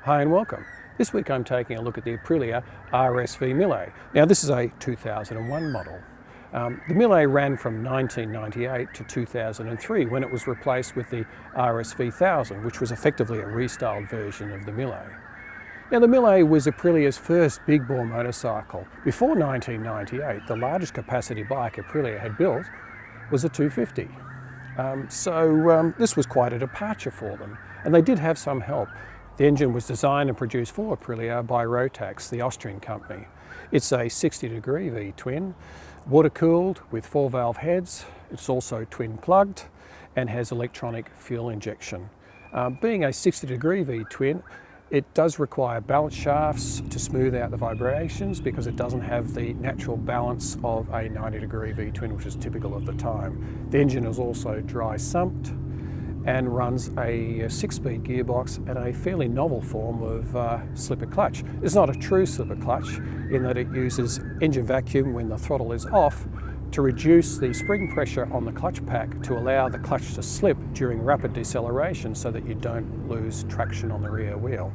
Hi and welcome. This week I'm taking a look at the Aprilia RSV Mille. Now this is a 2001 model. The Mille ran from 1998 to 2003 when it was replaced with the RSV 1000, which was effectively a restyled version of the Mille. Now the Mille was Aprilia's first big bore motorcycle. Before 1998, the largest capacity bike Aprilia had built was a 250. This was quite a departure for them, and they did have some help. The engine was designed and produced for Aprilia by Rotax, the Austrian company. It's a 60-degree V-twin, water-cooled with 4-valve heads. It's also twin-plugged and has electronic fuel injection. Being a 60-degree V-twin, it does require balance shafts to smooth out the vibrations because it doesn't have the natural balance of a 90-degree V-twin, which is typical of the time. The engine is also dry sumped and runs a 6-speed gearbox and a fairly novel form of slipper clutch. It's not a true slipper clutch in that it uses engine vacuum when the throttle is off to reduce the spring pressure on the clutch pack to allow the clutch to slip during rapid deceleration so that you don't lose traction on the rear wheel.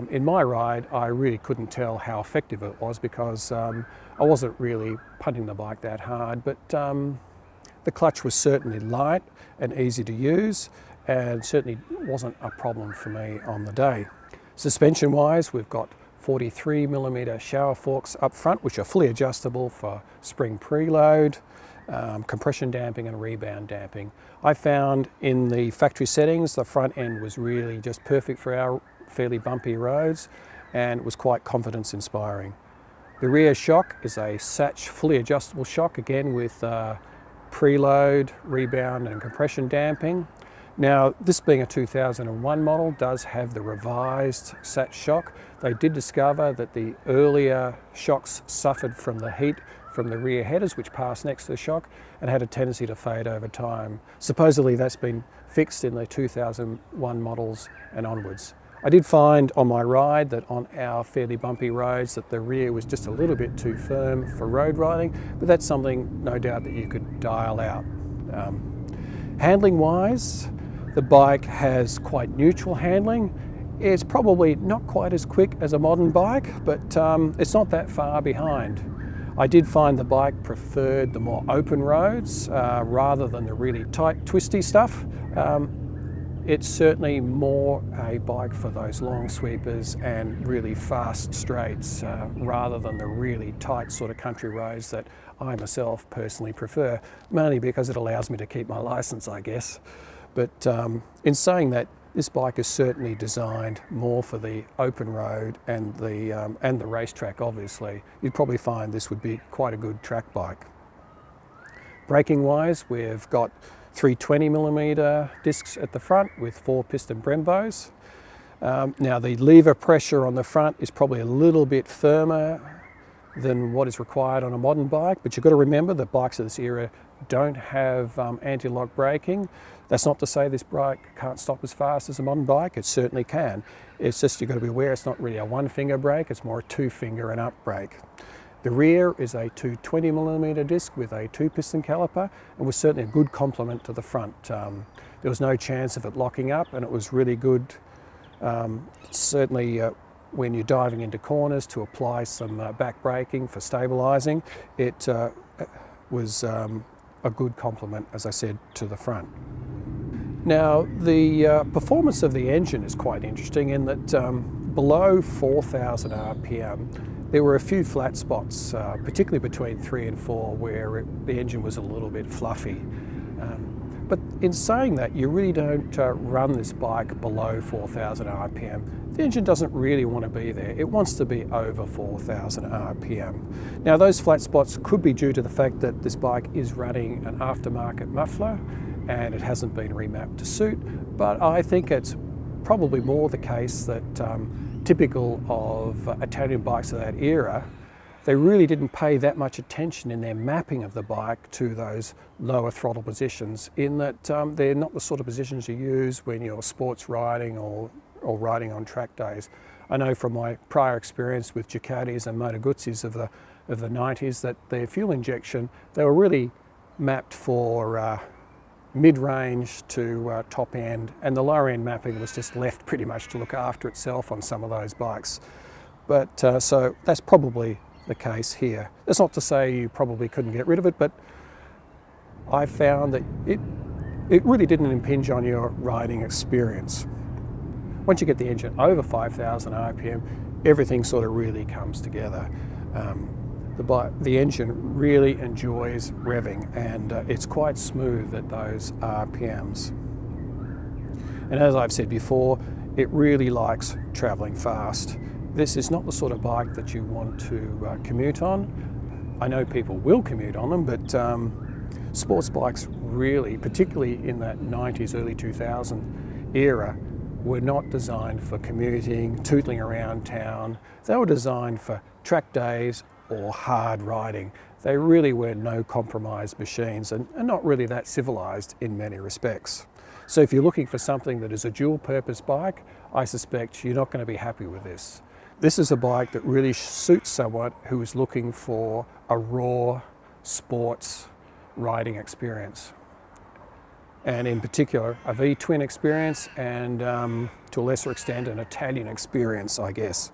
In my ride, I really couldn't tell how effective it was because I wasn't really punting the bike that hard, but the clutch was certainly light and easy to use and certainly wasn't a problem for me on the day. Suspension wise, we've got 43mm shower forks up front, which are fully adjustable for spring preload, compression damping and rebound damping. I found in the factory settings, the front end was really just perfect for our fairly bumpy roads and it was quite confidence inspiring. The rear shock is a Satch fully adjustable shock, again with preload, rebound and compression damping. Now this being a 2001 model does have the revised Satch shock. They did discover that the earlier shocks suffered from the heat from the rear headers which passed next to the shock and had a tendency to fade over time. Supposedly that's been fixed in the 2001 models and onwards. I did find on my ride that on our fairly bumpy roads that the rear was just a little bit too firm for road riding, but that's something no doubt that you could dial out. Handling wise, the bike has quite neutral handling. It's probably not quite as quick as a modern bike, but it's not that far behind. I did find the bike preferred the more open roads rather than the really tight, twisty stuff. It's certainly more a bike for those long sweepers and really fast straights rather than the really tight sort of country roads that I myself personally prefer, mainly because it allows me to keep my license, I guess. But in saying that, this bike is certainly designed more for the open road and the racetrack, obviously. You'd probably find this would be quite a good track bike. Braking wise, we've got 320mm discs at the front with 4-piston Brembos. Now the lever pressure on the front is probably a little bit firmer than what is required on a modern bike, but you've got to remember that bikes of this era don't have anti-lock braking. That's not to say this bike can't stop as fast as a modern bike, it certainly can. It's just you've got to be aware it's not really a 1-finger brake, it's more a 2-finger and up brake. The rear is a 220mm disc with a 2-piston caliper and was certainly a good complement to the front. There was no chance of it locking up and it was really good, certainly when you're diving into corners to apply some back braking for stabilising. It was a good complement, as I said, to the front. Now the performance of the engine is quite interesting in that below 4,000 RPM there were a few flat spots, particularly between 3 and 4, where the engine was a little bit fluffy. But in saying that, you really don't run this bike below 4,000 RPM. The engine doesn't really want to be there. It wants to be over 4,000 RPM. Now those flat spots could be due to the fact that this bike is running an aftermarket muffler and it hasn't been remapped to suit, but I think it's probably more the case that typical of Italian bikes of that era, they really didn't pay that much attention in their mapping of the bike to those lower throttle positions, in that they're not the sort of positions you use when you're sports riding or riding on track days. I know from my prior experience with Ducatis and Moto Guzzis of the 90s that their fuel injection, they were really mapped for mid-range to top end, and the lower end mapping was just left pretty much to look after itself on some of those bikes. But so that's probably the case here. That's not to say you probably couldn't get rid of it, but I found that it really didn't impinge on your riding experience. Once you get the engine over 5,000 RPM, everything sort of really comes together. The engine really enjoys revving, and it's quite smooth at those RPMs. And as I've said before, it really likes travelling fast. This is not the sort of bike that you want to commute on. I know people will commute on them, but sports bikes really, particularly in that 90s, early 2000 era, were not designed for commuting, tootling around town. They were designed for track days or hard riding. They really were no compromise machines and not really that civilized in many respects. So if you're looking for something that is a dual purpose bike, I suspect you're not going to be happy with this. This is a bike that really suits someone who is looking for a raw sports riding experience. And in particular, a V-twin experience and to a lesser extent, an Italian experience, I guess.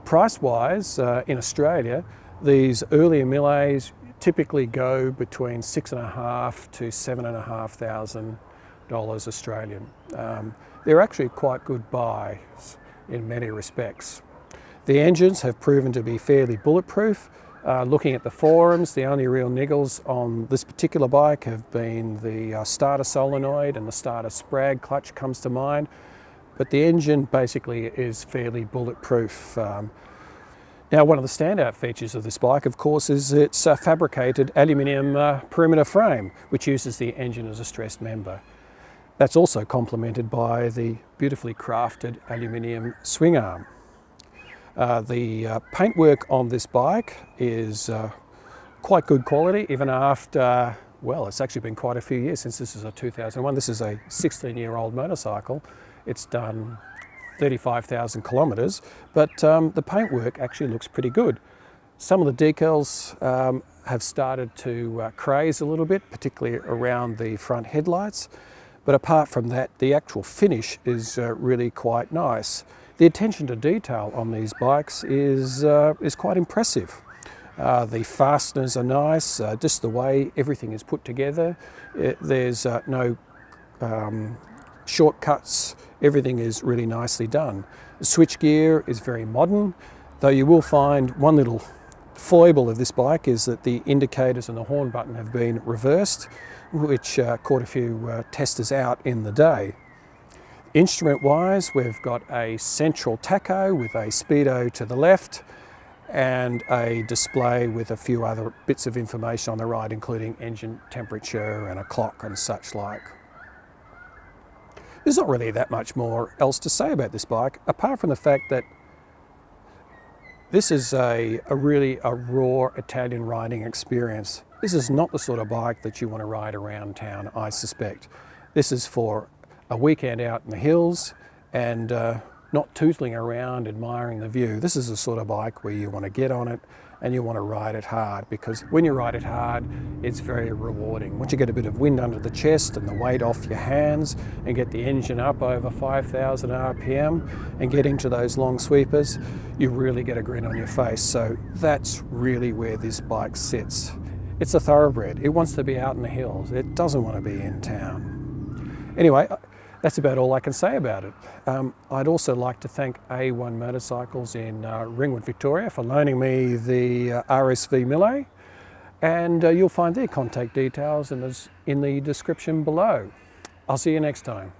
Price-wise, in Australia, these earlier Milles typically go between $6,500 to $7,500 Australian. They're actually quite good buys in many respects. The engines have proven to be fairly bulletproof. Looking at the forums, the only real niggles on this particular bike have been the starter solenoid and the starter sprag clutch comes to mind. But the engine basically is fairly bulletproof. Now, one of the standout features of this bike, of course, is its fabricated aluminium perimeter frame, which uses the engine as a stressed member. That's also complemented by the beautifully crafted aluminium swing arm. The paintwork on this bike is quite good quality, even after, well, it's actually been quite a few years since this is a 2001. This is a 16-year-old motorcycle. It's done 35,000 kilometres, but the paintwork actually looks pretty good. Some of the decals have started to craze a little bit, particularly around the front headlights. But apart from that, the actual finish is really quite nice. The attention to detail on these bikes is quite impressive. The fasteners are nice, just the way everything is put together. There's no shortcuts, everything is really nicely done. The switchgear is very modern, though you will find one little foible of this bike is that the indicators and the horn button have been reversed, which caught a few testers out in the day. Instrument-wise, we've got a central tacho with a speedo to the left and a display with a few other bits of information on the right, including engine temperature and a clock and such like. There's not really that much more else to say about this bike, apart from the fact that this is really a raw Italian riding experience. This is not the sort of bike that you want to ride around town, I suspect. This is for a weekend out in the hills and not tootling around admiring the view. This is the sort of bike where you want to get on it and you want to ride it hard, because when you ride it hard, it's very rewarding. Once you get a bit of wind under the chest and the weight off your hands and get the engine up over 5,000 RPM and get into those long sweepers, you really get a grin on your face. So that's really where this bike sits. It's a thoroughbred. It wants to be out in the hills. It doesn't want to be in town. Anyway, that's about all I can say about it. I'd also like to thank A1 Motorcycles in Ringwood, Victoria for loaning me the RSV Mille, and you'll find their contact details in the description below. I'll see you next time.